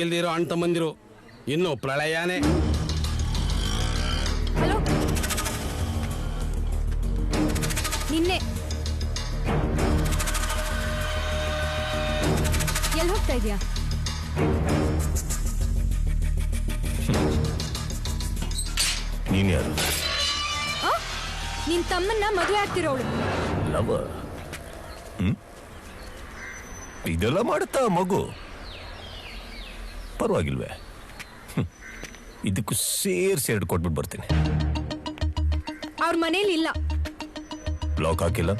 ಇಲ್ದಿರೋ ಅಣ್ಣ ತಮ್ಮಂದಿರು ಇನ್ನು ಪ್ರಳಯನೇ. ಹಲೋ, ನಿನ್ನೆ ಎಲ್ಲಿ ಹೋಗ್ತಾ ಇದೀಯಾ? ನೀನ್ ಯಾರು? ನಿನ್ ತಮ್ಮನ್ನ ಮದುವೆ ಆಗ್ತಿರೋಳು. ಲವರ್? ಇದೆಲ್ಲ ಮಾಡುತ್ತಾ ಮಗು? ಪರವಾಗಿಲ್ವೇ? ಇದಕ್ಕೂ ಸೇರ್ಸಿ 2 ಕೊಟ್ಬಿಟ್ಟು ಬರ್ತೀನಿ. ಅವ್ರ ಮನೇಲಿ ಇಲ್ಲ. ಲಾಕ್ ಹಾಕಿಲ್ಲ?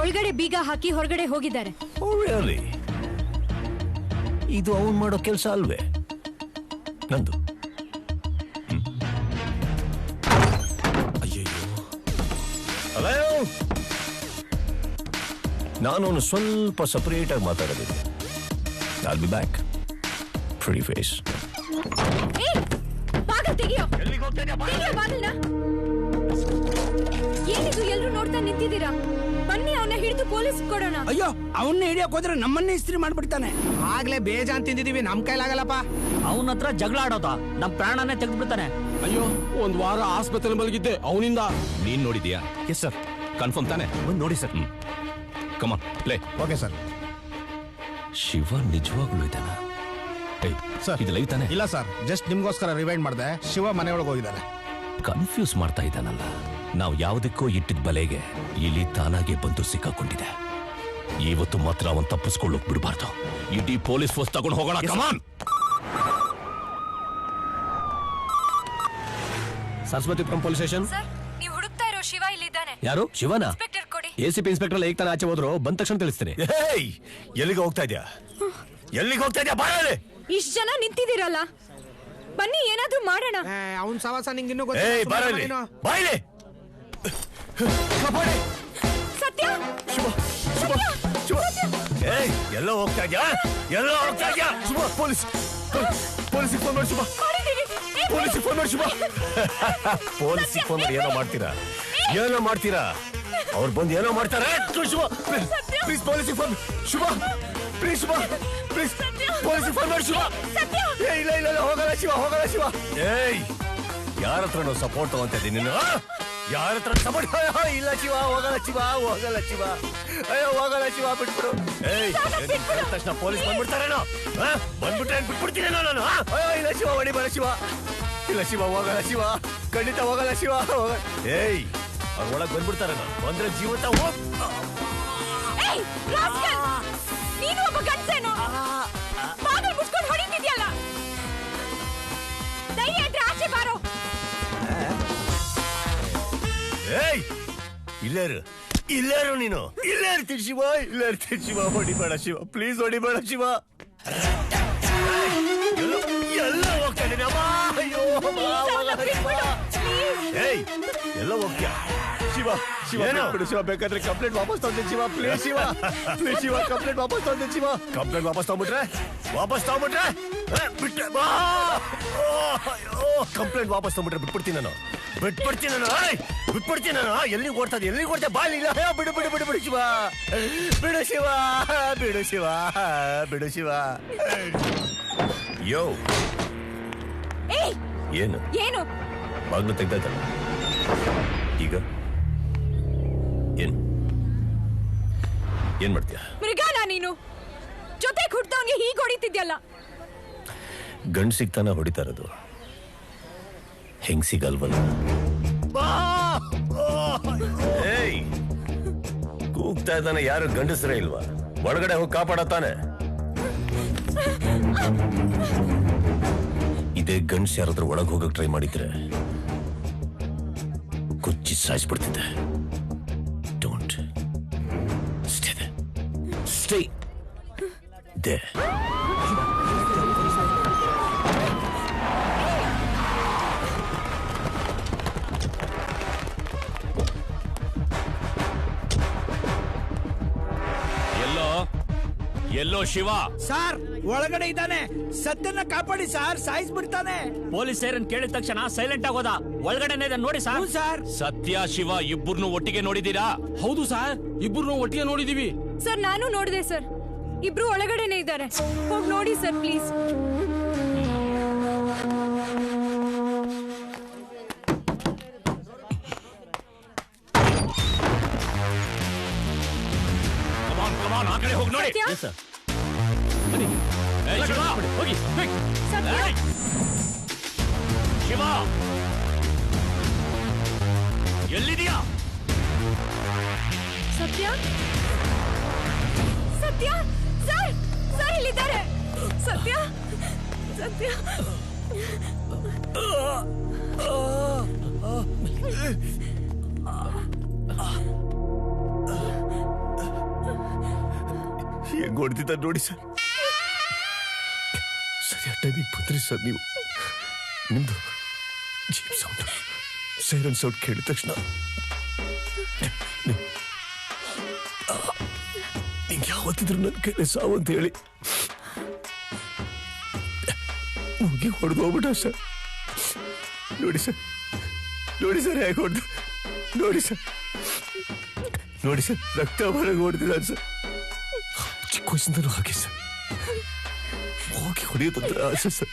ಒಳಗಡೆ ಬೀಗ ಹಾಕಿ ಹೊರಗಡೆ ಹೋಗಿದ್ದಾರೆ. ಇದು ಅವನ್ ಮಾಡೋ ಕೆಲಸ ಅಲ್ವೇ? ನಂದು. ಅಯ್ಯೋ, ನಾನು ಸ್ವಲ್ಪ ಸಪರೇಟ್ ಆಗಿ ಮಾತಾಡೋದಿದೆ. I'll be back. Pretty face. ಬಾಗಿಲು ತೆಗಿಯೋ. ತೆಗಿಯೋ ಬಾಗಿಲನ್ನ. ಏನಿದು ಎಲ್ರು ನೋಡ್ತಾ ನಿಂತಿದ್ದೀರಾ? ಬನ್ನಿ ಅವನ್ನ ಹಿಡಿದು ಪೊಲೀಸ್ ಕೊಡೋಣ. ಅಯ್ಯೋ, ಅವನ್ನ ಹಿಡಿಯೋಕ್ ಹೋದ್ರೆ ನಮ್ಮನ್ನೇ ಇಸ್ತ್ರಿ ಮಾಡ್ಬಿಡ್ತಾನೆ. ಆಗ್ಲೇ ಬೇಜಾನ್ ತಿಂದಿದೀವಿ, ನಮ್ ಕೈಲಾಗಲ್ಲಪ್ಪ. ಅವನ ಹತ್ರ ಜಗಳ ಆಡೋದ, ನಮ್ ಪ್ರಾಣನೇ ತೆಗೆದ್ಬಿಡ್ತಾನೆ. ಅಯ್ಯೋ, 1 ವಾರ ಆಸ್ಪತ್ರೆ ಮಲಗಿದ್ದೆ ಅವನಿಂದ. ನೀನ್ ನೋಡಿದ್ಯಾ? Yes sir. ಕನ್ಫರ್ಮ್ ತಾನೆ? ನೋಡಿ sir. Come on play. Okay sir. Shiva ನಿಜವಾಗ್ಲೂ ಇದ್ದಾನ? ಸರ್, ಇದು ಲೈವ್ ತಾನೆ? ಇಲ್ಲ ಸರ್, ಜಸ್ಟ್ ನಿಮ್ಗೋಸ್ಕರ ರಿವೈಂಡ್ ಮಾಡಿದೆ. ಶಿವ ಮನೆಯೊಳಗೆ ಹೋಗಿದ್ದಾನೆ. ಕನ್ಫ್ಯೂಸ್ ಮಾಡ್ತಾ ಇದ್ದಾನಲ್ಲ. ನಾವು ಯಾವುದಕ್ಕೋ ಇಟ್ಟಿದ್ದ ಬಲೆಗೆ ಇಲ್ಲಿ ತಾನಾಗೆ ಬಂದು ಸಿಕ್ಕಾಕೊಂಡಿದೆ. ಇವತ್ತು ಮಾತ್ರ ಅವನ್ ತಪ್ಪಿಸ್ಕೊಳ್ಳೋಕ್ ಬಿಡಬಾರ್ದು. ಇಡೀ ಪೊಲೀಸ್ ಫೋರ್ಸ್ ತಗೊಂಡು ಹೋಗೋಣ. ಕಮಾನ್. Saraswathipuram police station. ನೀವು ಹುಡುಕ್ತಾ ಇರೋ ಶಿವ ಇಲ್ಲಿದ್ದಾನೆ. ಯಾರು? ಶಿವನ? ಇನ್ಸ್ಪೆಕ್ಟರ್ ಕೊಡಿ. ಎಸಿಪಿ ಇನ್ಸ್ಪೆಕ್ಟರ್ ಹೇಗೆ ತಾನೆ ಆಚೆ ಹೋದ್ರು? ಬಂದ ತಕ್ಷಣ ತಿಳಿಸ್ತೀನಿ. ಎಲ್ಲಿಗೆ ಹೋಗ್ತಾ ಇದ್ಯಾ? ಎಲ್ಲಿಗೆ ಹೋಗ್ತಾ ಇದ್ಯಾ? ಬಾಯಲ್ಲಿ ಇಷ್ಟು ಜನ ನಿಂತಿದ್ದೀರಲ್ಲ, ಬನ್ನಿ ಏನಾದ್ರೂ ಮಾಡೋಣ. ಅವನ್ ಸವಾಸ ನಿಂಗೆ ಇನ್ನೂ ಬಾಯಲ್ಲಿ ಬಾಯಲ್ಲಿ. ಸತ್ಯ, ಎಲ್ಲೋ ಹೋಗ್ತಾ ಇದ್ಯಾ? ಎಲ್ಲೋ ಹೋಗ್ತಾ ಇದ್ಯಾ? ಶುಭ, ಪೊಲೀಸಿಗೆ ಫೋನ್ ಮಾಡಿ. ಶುಭ, ಪೊಲೀಸಿಗೆ ಫೋನ್ ಮಾಡಿ. ಶುಭ, ಪೊಲೀಸಿಗೆ ಫೋನ್ ಮಾಡಿ. ಏನೋ ಮಾಡ್ತೀರಾ? ಏನೋ ಮಾಡ್ತೀರಾ? ಅವ್ರು ಬಂದು ಏನೋ ಮಾಡ್ತಾರೆ. ಶುಭ, ಪ್ಲೀಸ್ ಪೊಲೀಸಿಗೆ phone. Shubha, please. Shubha, please ಪೊಲೀಸಿಗೆ ಫೋನ್ ಮಾಡಿ. ಶುಭ, ಇಲ್ಲ ಇಲ್ಲ ಇಲ್ಲ, ಹೋಗಲ್ಲ ಶಿವ, ಹೋಗಲ್ಲ ಶಿವ. ಯಾರ ಹತ್ರ ನಾವು ಸಪೋರ್ಟ್ ತಗೊಂತ ಇದ್ದೀನಿ? ನೀನು ಯಾರ ಹತ್ರ ಸಪೋರ್ಟ್? ಇಲ್ಲ ಶಿವ, ಹೋಗಲ್ಲ ಶಿವ, ಹೋಗಲ್ಲ ಶಿವ. ಅಯ್ಯೋ, ಹೋಗಲ್ಲ ಶಿವ, ಬಿಟ್ಬಿಡು. ತಕ್ಷಣ ಪೊಲೀಸ್ ಬಂದ್ಬಿಡ್ತಾರೇನೋ? ಬಂದ್ಬಿಟ್ರೆ ಬಿಟ್ಬಿಡ್ತೀನಿ ನಾನು. ಅಯ್ಯೋ, ಇಲ್ಲ ಶಿವ, ಹೊಡಿಬೇಡ ಶಿವ. ಇಲ್ಲ ಶಿವ, ಹೋಗಲ್ಲ ಶಿವ, ಖಂಡಿತ ಹೋಗಲ್ಲ ಶಿವ. ಅವ್ರ ಒಳಗ್ ಬಂದ್ಬಿಡ್ತಾರೇನೋ? ಬಂದ್ರೆ ಜೀವಂತ ಹೋಗ್. ನೀನು ಒಬ್ಬ ಗಂಡಸೇನೋ? ಬಾಗಿಲು ಮುಚ್ಕೊಂಡು ಹೊಡಿತಿದ್ಯಲ್ಲ, ಧೈರ್ಯ ಇದ್ರೆ ಆಚೆ ಬಾರೋ. ಇಲ್ಲೇರು ನೀನು, ಇಲ್ಲೇ ಇರ್ತೀನಿ ಶಿವ, ಇಲ್ಲೇ ಇರ್ತೀನಿ ಶಿವ. ಹೊಡಿಬೇಡ ಶಿವ, ಪ್ಲೀಸ್ ಹೊಡಿಬೇಡ ಶಿವ. ಎಲ್ಲ ಹೋಗ್ತಾ ಇದ್ದೀನಿ ಅಮ್ಮ. ಅಯ್ಯೋ, ಎಲ್ಲ ಹೋಗ್ತೀಯ ಶಿವ? ಶಿವ ಬಿಡು ಶಿವ, ಬೇಕಾದ್ರೆ ಕಂಪ್ಲೇಂಟ್ ವಾಪಸ್ ತಗೊಂತೀನಿ Shiva. Please Shiva, please Shiva, complaint ವಾಪಸ್ ತಗೊಂತೀನಿ ಶಿವ. ಕಂಪ್ಲೇಂಟ್ ವಾಪಸ್ ತಗೊಂಡ್ಬಿಟ್ರೆ ಬಿಟ್ಟೆ ಬಾ. ಕಂಪ್ಲೇಂಟ್ ವಾಪಸ್ ತಗೊಂಡ್ಬಿಟ್ರೆ ಬಿಟ್ಬಿಡ್ತೀನಿ ನಾನು. ಬಿಟ್ಬಿಡ್ತೀನಿ ನಾನು. ಎಲ್ಲಿಗೆ ಓಡ್ತಾ ಬಾ. ಇಲ್ಲ, ಬಿಡು ಬಿಡು ಬಿಡು ಬಿಡು ಶಿವ, ಬಿಡು ಶಿವ, ಬಿಡು ಶಿವ, ಬಿಡು ಶಿವ. ಯೋ, ಏನು ಏನು ಬಾಗ್ಲು ತೆಗ್ದಾಯ್ತಲ್ಲ ಈಗ? ಏನ್ ಮಾಡ್ತೀಯ? ಮೃಗಾನ ನೀನು? ಜೊತೆ ಹುಡ್ತವನ್ಗೆ ಹೀಗೆ ಹೊಡಿತಿದ್ಯಲ್ಲ. ಗಂಡ್ ಸಿಗ್ತಾನ ಹೊಡಿತಾ ಇರೋದು, ಹೆಂಗ್ಸಿಗಲ್ವಲ್ಲ. ಕೂಗ್ತಾ ಇದ್ದಾನೆ, ಯಾರು ಗಂಡಸ್ರೇ ಇಲ್ವಾ? ಒಳಗಡೆ ಹೋಗಿ ಕಾಪಾಡತಾನೆ. ಇದೇ ಗಂಡ್ಸ್ ಯಾರಾದ್ರೂ ಒಳಗೆ ಹೋಗಕ್ ಟ್ರೈ ಮಾಡಿದ್ರೆ ಕುಚ್ಚಿ ಸಾಯಿಸ್ಬಿಡ್ತಿದ್ದೆ. Don't stay there. ಎಲ್ಲೋ ಶಿವ? ಸಾರ್, ಒಳಗಡೆ ಇದ್ದಾನೆ. ಸತ್ಯನ ಕಾಪಾಡಿ ಸಾರ್, ಸಾಯಿಸ್ಬಿಡ್ತಾನೆ. ಪೊಲೀಸ್ ಸೇರನ್ ಕೇಳಿದ ತಕ್ಷಣ ಸೈಲೆಂಟ್ ಆಗೋದ. ಒಳಗಡೆನೆ ನೋಡಿ ಸಾರ್. ಸಾರ್, ಸತ್ಯ ಶಿವ ಇಬ್ಬರನ್ನು ಒಟ್ಟಿಗೆ ನೋಡಿದೀರಾ? ಹೌದು ಸರ್, ಇಬ್ಬರು ಒಟ್ಟಿಗೆ ನೋಡಿದೀವಿ ಸರ್. ನಾನು ನೋಡಿದೆ ಸರ್. ಇಬ್ರು ಒಳಗಡೆನೆ ಇದ್ದಾರೆ. ಹೋಗಿ ನೋಡಿ ಸರ್ ಪ್ಲೀಸ್. ಆ ಕಡೆ ಹೋಗಿ ನೋಡಿ. ಸತ್ಯ? Yes, sir. ಬನ್ನಿ. ಶಿವ, ಹೋಗಿ quick. ಸತ್ಯ? ಶಿವ ಎಲ್ಲಿದೆಯಾ? ಸತ್ಯ ಸತ್ಯ ಸರ್ ಸರ್ ಇಲ್ಲಿದ್ದಾರೆ. ಸತ್ಯ ಸತ್ಯ ಹೆಂಗ್ ಹೊಡೆದಿದ್ದ ನೋಡಿ ಸರ್. ಸರಿಯಾದ ಟೈಮಿಗೆ ಬಂದ್ರಿ ಸರ್ ನೀವು. ನಿಮ್ದು ಜೀಪ್ ಸೌಂಡ್, ಸೈರನ್ ಸೌಂಡ್ ಕೇಳಿದ ತಕ್ಷಣ ನಿಂಗೆ ಯಾವತ್ತಿದ್ರು ನನ್ನ ಕೈಲಿ ಸಾವು ಅಂತ ಹೇಳಿ ಮುಗಿ ಹೊಡೆದು ಹೋಗ್ಬಿಟ್ಟ ಸರ್. ನೋಡಿ ಸರ್, ನೋಡಿ ಸರ್ ಹೇಗೆ ಹೊಡೆದು. ನೋಡಿ ಸರ್, ನೋಡಿ ಸರ್ ರಕ್ತ ಹೊರಗೆ ಹೊಡೆದಿದ್ದಾನೆ ಸರ್. ಚಿಕ್ಕ ವಯಸ್ಸಿಂದಲೂ ಹಾಗೆ ಸರ್. ಹೋಗಿ ಹೊಡೆಯೋದಂದ್ರೆ ಆಸೆ ಸರ್.